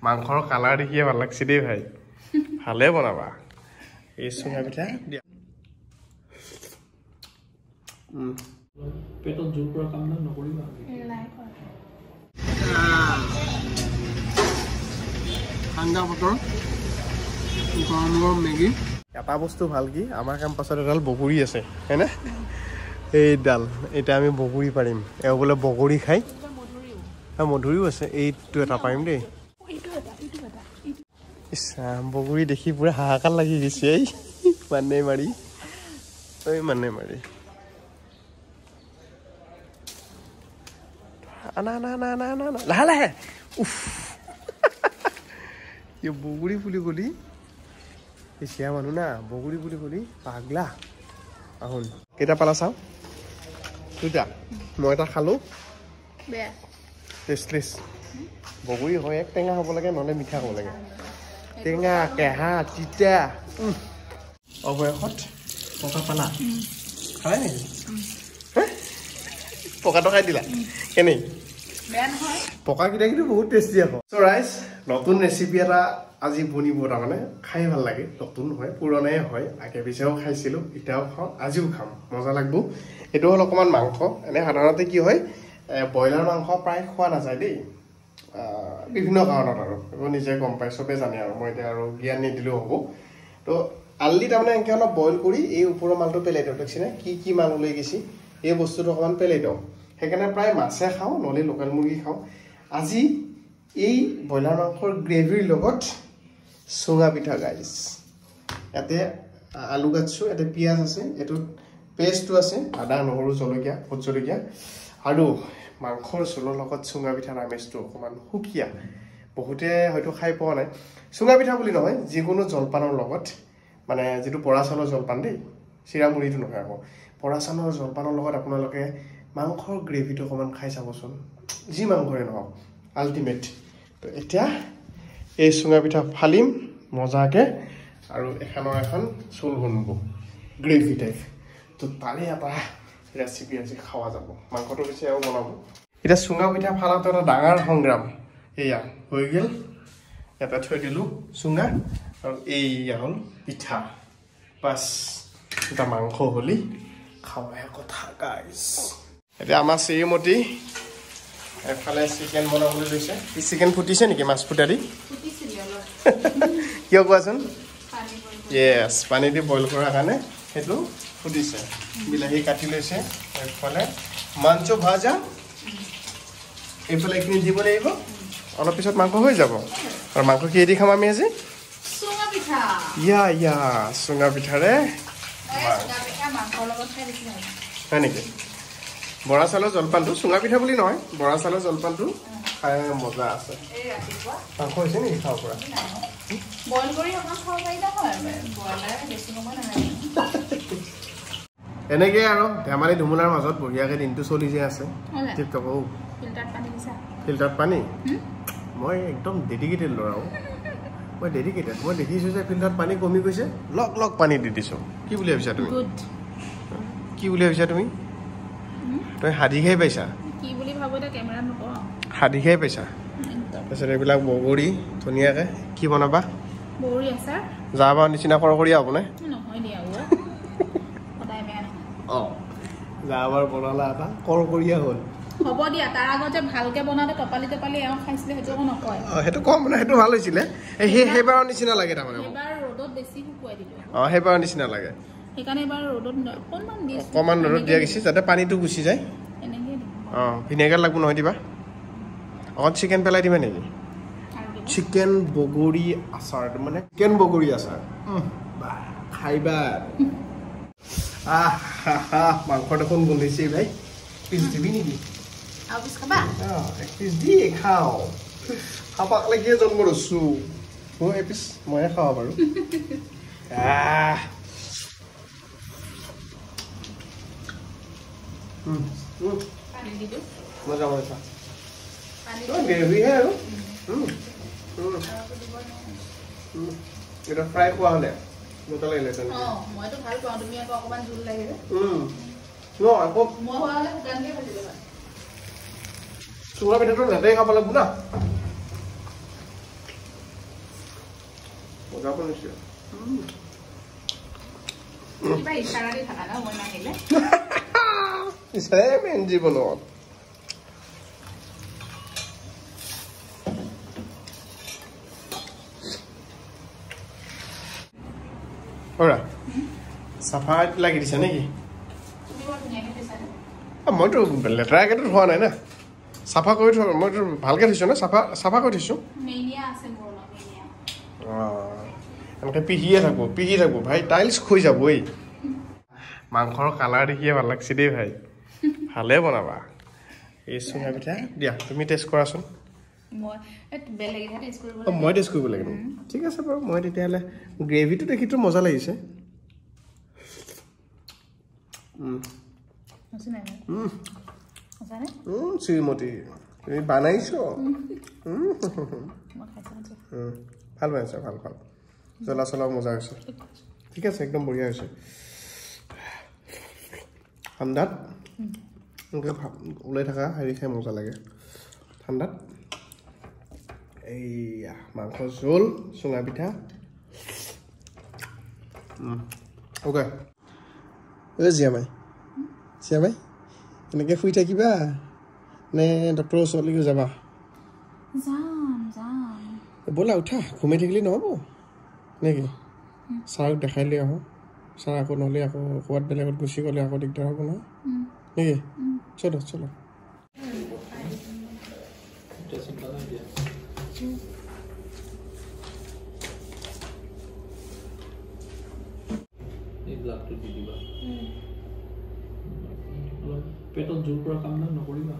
মাংসৰ কালাৰ দেখিয়ে ভাল লাগছে দেই ভাই ভালে বনাবা এই চুঙা পিঠা দিয়া পেটত জোৰ পৰা কাম নকৰিবা ঠাণ্ডা বতৰ গৰম গৰম মেগী এটা বস্তু ভাল কি আমাৰ কেম্পাছত এডাল বগৰী আছে হয়নে এইডাল এটা আমি বগৰী পাৰিম এওঁ বোলে বগৰী খাই মধুৰিও আছে এইটো এটা পাৰিম দেই বগৰী দেখি পুৰা হাহাকাৰ লাগি গৈছে এই মানে মাৰি মানে মাৰি লাহে লাহে বগৰী বুলি কলি এছিয়া মানুহ না বগৰী বুলি কলি পাগলা আহোন কেইটা পালা চাওঁ দুটা মই এটা খালোঁ টেষ্টলেছ বগৰী হয় এক টেঙা হ'ব লাগে নহ'লে মিঠা হ'ব লাগে টেঙা কেহা তিতা অৱয়সত পকা পালা খাই নেকি পকাটো খাই দিলা কেনে পকাকেইটা কিন্তু বহুত টেষ্টি আকৌ চ' ৰাইজ নতুন ৰেচিপি এটা আজি বনিব তাৰমানে খাই ভাল লাগে নতুন হয় পুৰণাই হয় আগে পিছেও খাইছিলোঁ এতিয়াও খাওঁ আজিও খাম মজা লাগব এইটো হ'ল অকণমান মাংস এনে সাধাৰণতে কি হয় ব্ৰইলাৰ মাংস প্ৰায় খোৱা নাযায় দেই বিভিন্ন কাৰণত আৰু এইবোৰ নিজে গম পাই চবেই জানে আৰু মই এতিয়া আৰু জ্ঞান নিদিলেও হ'ব তো আলদি তাৰমানে এনেকৈ অলপ বইল কৰি এই ওপৰৰ মালটো পেলাই দিওঁ দেখিছেনে কি মাল ওলাই গৈছে এই বস্তুটো অকণমান পেলাই দিওঁ সেইকাৰণে প্ৰায় মাছে খাওঁ নহ'লে লোকেল মুৰ্গী খাওঁ আজি এই ব্ৰইলাৰ মাংসৰ গ্ৰেভিৰ লগত চুঙা পিঠা গাইজ ইয়াতে আলু কাটিছোঁ ইয়াতে পিঁয়াজ আছে এইটোত পেষ্টটো আছে আদা নহৰু জলকীয়া ভোট জলকীয়া আৰু মাংসৰ জোলৰ লগত চুঙা পিঠাৰ আমেজটো অকণমান সুকীয়া বহুতে হয়তো খাই পোৱা নাই চুঙা পিঠা বুলি নহয় যিকোনো জলপানৰ লগত মানে যিটো বৰা চাউলৰ জলপান দেই চিৰা মুড়িটো নহয় আকৌ বৰা চাউলৰ জলপানৰ লগত আপোনালোকে মাংসৰ গ্ৰেভিটো অকণমান খাই চাবচোন যি মাংসৰে নহওক আল্টিমেট তো এতিয়া এই চুঙা পিঠা ফালিম মজাকৈ আৰু এখনৰ এখন চোল বনাব গ্ৰেভি টাইপ তো তাৰে এটা ৰেচিপি আজি খোৱা যাব মাংসটো বেছি আৰু বনাব এতিয়া চুঙা পিঠা ফালাটো এটা ডাঙৰ সংগ্ৰাম এয়া হৈ গ'ল এটা থৈ দিলোঁ চুঙা আৰু এইয়া হ'ল পিঠা বাছ এটা মাংস হ'লি খাৱাহে কথা গাইজ এতিয়া আমাৰ শ্ৰীমতী এফালে চিকেন বনাবলৈ লৈছে ই চিকেন ফুটিছে নেকি মাছ ফুটা দি কিয় কোৱাচোন য়েছ পানী দি বইল কৰাৰ কাৰণে সেইটো ফুটিছে বিলাহী কাটি লৈছে এইফালে মাংস ভাজা এইফালে এইখিনি দিব লাগিব অলপ পিছত মাংস হৈ যাব আৰু মাংস কিহে দি খাম আমি আজি ইয়া চুঙা পিঠাৰে হয় নেকি বৰা চাউলৰ জলপানটো চুঙা পিঠা বুলি নহয় বৰা চাউলৰ জলপানটো খাই মজা আছে মাংস হৈছে নেকি খাব পৰা এনেকৈ আৰু ধেমালি ধুমুলাৰ মাজত বঢ়িয়াকৈ দিনটো চলি যে আছে টিপটপ ফিল্টাৰত পানী মই একদম ডেডিকেটেড ল'ৰা মই ডেডিকেটেড মই দেখিছোঁ যে ফিল্টাৰত পানী কমি গৈছে লগ পানী দি দিছোঁ কি বুলি ভাবিছা তুমি তই সাধি খাই পাইছা সাধি খাই পাইছা তাৰপিছত এইবিলাক বগৰী ধুনীয়াকৈ কি বনাবা যা বা নিচিনা কৰকৰীয়া হ'ব নে অঁ যা বাৰ বনালা এটা কৰকৰীয়া হ'ল হ'ব দিয়া তাৰ আগতে ভালকে বনালে টপালি এওঁ খাইছিলে সেইটো নকয় সেইটো কম মানে সেইটো ভাল হৈছিলে সেইবাৰৰ নিচিনা লাগে তাৰমানে এবাৰ ৰ'দত বেছি শুকুৱাই দিলো সেইবাৰৰ নিচিনা লাগে সেইকাৰণে এবাৰ ৰ'দত অকণমান ৰ'দত দিয়া গৈছে যাতে পানীটো গুচি যায় ভিনেগাৰ লাগিব নহয় দিবা অকণ চিকেন পেলাই দিবা নেকি চিকেন বগৰী আচাৰ মানে চিকেন বগৰী আচাৰ খাইবা মাংস দেখোন গোন্ধাইছে ভাই পিছ দিবি নেকি এক পিছ দি খাওঁ খাপাক লাগিয়ে জন্ম লৈছোঁ এপিছ ময়ে খাওঁ বাৰু মজা গ্ৰেভিহে আৰু এটা ফ্ৰাই খোৱা হ'লে মজা লাগিলে মইতো ভাল পাওঁ তুমি আকৌ অকণমান জোল লাগে চুঙা পিঠাটো নেতেই খাব লাগিব না মজা বনাইছে কিবা ইশাৰা দি থাকা না মই নাহিলে ইছাৰে মেইন জীৱনত ওৰা চাফা লাগি দিছে নেকি মইতো লেতেৰাকেতো থোৱা নাই না চাফা কৰি থোৱা মইতো ভালকৈ থৈছোঁ না চাফা কৰি থৈছোঁ এনেকৈ পিহি থাকোঁ ভাই টাইলছ খুই যাবই মাংসৰ কালাৰ দেখিয়ে ভাল লাগছে দেই ভাই ভালে বনাবা এই চুঙা পিঠা দিয়া তুমি টেষ্ট কৰাচোন মই টেষ্ট কৰিব লাগিব ঠিক আছে বাৰু মই তেতিয়াহ'লে গ্ৰেভিটো দেখিতো মজা লাগিছে শ্ৰীমতী তুমি বানাইছ ভাল বনাইছা ভাল জ্বলা চলাও মজা হৈছে ঠিক আছে একদম বঢ়িয়া হৈছে ঠাণ্ডাত এনেকৈ ওলাই থকা হেৰি খাই মজা লাগে ঠাণ্ডাত এইয়া মাংস জোল চুঙা পিঠা অ'কে জিয়ামাই এনেকৈ শুই থাকিবা নে ডক্টৰৰ ওচৰলৈকে যাবা ব'লা উঠা ঘুমাই থাকিলে নহ'ব নেকি ছাৰক দেখাই লৈ আহোঁ ছাৰ আকৌ নহ'লে আকৌ ক'ৰবাত বেলেগত গুচি গ'লে আকৌ দিগদাৰ হ'ব নহয় নেকি চলো পেটত জোৰ পৰা কাম নকৰিবা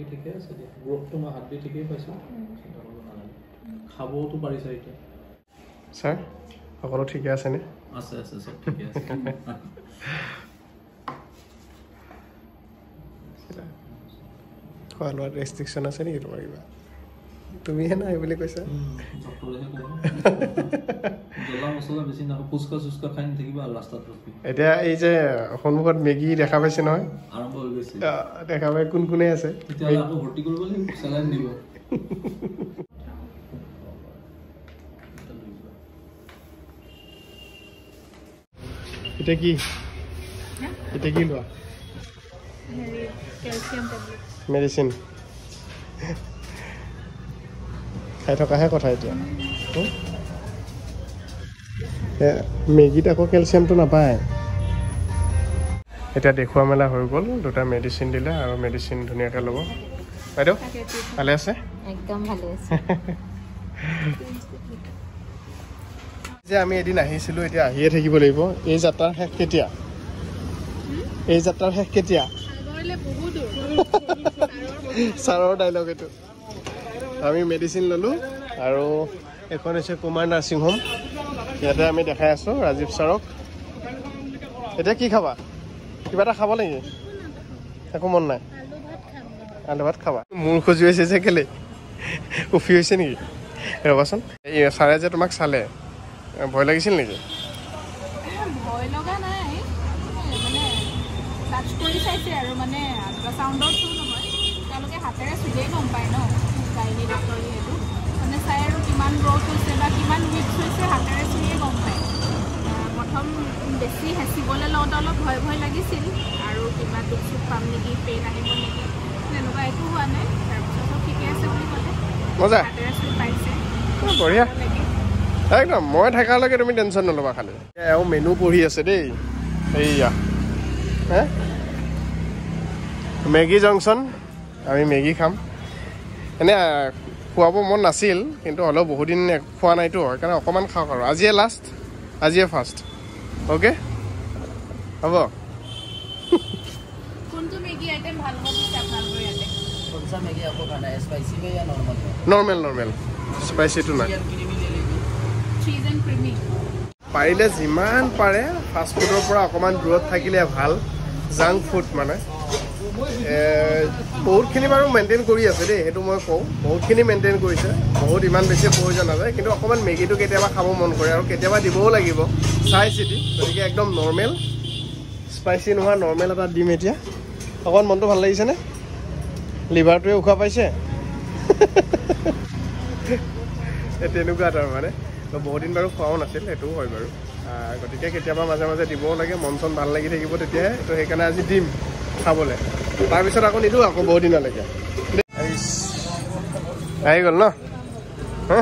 ঠিকে আছে দিয়া গ্ৰ'থটো মই হাত দি ঠিকেই পাইছোঁ খাবওতো পাৰিছা এতিয়া ছাৰ সকলো ঠিকে আছেনে আছে চব ঠিকে আছে খোৱা লোৱাত ৰেষ্ট্ৰিকশ্যন আছে নেকি তোমাৰ কিবা তুমিহে নাই বুলি কৈছা এতিয়া এই যে সন্মুখত মেগী দেখা পাইছে নহয় দেখা পাই কোনে আছে এতিয়া কি লোৱা মেডিচিন খাই থকাহে কথা এতিয়া মেগীত আকৌ কেলচিয়ামটো নাপায় এতিয়া দেখুওৱা মেলা হৈ গ'ল দুটা মেডিচিন দিলে আৰু মেডিচিন ধুনীয়াকৈ ল'ব বাইদেউ ভালে আছে একদম ভালে আছে যে আমি এদিন আহিছিলোঁ এতিয়া আহিয়ে থাকিব লাগিব এই যাত্ৰাৰ শেষ কেতিয়া ছাৰৰ ডাইলগ এইটো আমি মেডিচিন ল'লোঁ আৰু এখন হৈছে কুমাৰ নাৰ্ছিং হোম ইয়াতে আমি দেখাই আছোঁ ৰাজীৱ ছাৰক এতিয়া কি খাবা কিবা এটা খাব নেকি একো মন নাই আলু ভাত খাবা মূৰ খজুৱাইছে যে কেলে উফি হৈছে নেকি ৰ'বাচোন এই ছাৰে যে তোমাক চালে ভয় লাগিছিল নেকি ভয় লগা নাই মানে টাচ কৰি চাইছে আৰু মানে আল্ট্ৰাচাউণ্ডৰ থ্ৰু নহয় তেওঁলোকে হাতেৰে চুলেই গম পায় ন গাইনী ডক্টৰ যিহেতু মানে চাই আৰু কিমান গ্ৰ'থ হৈছে বা কিমান উইক হৈছে হাতেৰে চুলিয়ে গম পায় প্ৰথম বেছি হেঁচিবলৈ লওঁতে অলপ ভয় লাগিছিল আৰু কিবা দুখ চুখ পাম নেকি পেইন আহিব নেকি তেনেকুৱা একো হোৱা নাই তাৰপিছত ঠিকে আছে বুলি ক'লে মজা হাতেৰে চুল পাইছে বঢ়িয়া একদম মই থকালৈকে তুমি টেনশ্যন নল'বা খালি এওঁ মেনু পঢ়ি আছে দেই এইয়া মেগী জংচন আমি মেগী খাম এনে খুৱাব মন নাছিল কিন্তু হ'লেও বহুত দিন খোৱা নাইতো সেইকাৰণে অকণমান খাওক আৰু আজিয়ে লাষ্ট আজিয়ে ফাৰ্ষ্ট অ'কে হ'ব নৰ্মেল স্পাইচিটো নাই পাৰিলে যিমান পাৰে ফাষ্টফুডৰ পৰা অকণমান দূৰত থাকিলে ভাল জাংক ফুড মানে বহুতখিনি বাৰু মেইনটেইন কৰি আছে দেই সেইটো মই কওঁ বহুতখিনি মেইনটেইন কৰিছে বহুত ইমান বেছি প্ৰয়োজন নাযায় কিন্তু অকণমান মেগীটো কেতিয়াবা খাব মন কৰে আৰু কেতিয়াবা দিবও লাগিব চাই চিতি গতিকে একদম নৰ্মেল স্পাইচি নোহোৱা নৰ্মেল এটা দিম এতিয়া অকণমান মনটো ভাল লাগিছেনে লিভাৰটোৱে উশাহ পাইছে তেনেকুৱা তাৰমানে তো বহুত দিন বাৰু খোৱাও নাছিল সেইটোও হয় বাৰু গতিকে কেতিয়াবা মাজে মাজে দিবও লাগে মন চন ভাল লাগি থাকিব তেতিয়াহে তো সেইকাৰণে আজি দিম খাবলৈ তাৰপিছত আকৌ নিদিওঁ আকৌ বহুত দিনলৈকে আহি গ'ল ন হা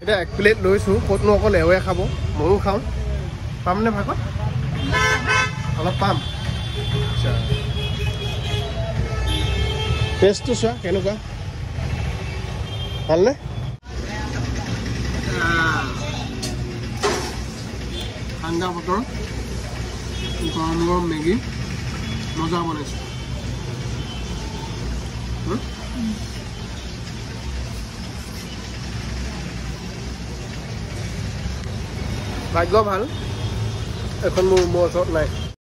এতিয়া 1 প্লেট লৈছোঁ ক'তনো অকল এৱে খাব ময়ো খাওঁ পামনে ভাগত অলপ পাম আচ্ছা টেষ্টটো চোৱা কেনেকুৱা ভালনে ঠাণ্ডা বতৰ গৰম গৰম মেগী মজা বনাইছোঁ ভাগ্য ভাল এখন মোৰ ৰুমৰ ওচৰত নাই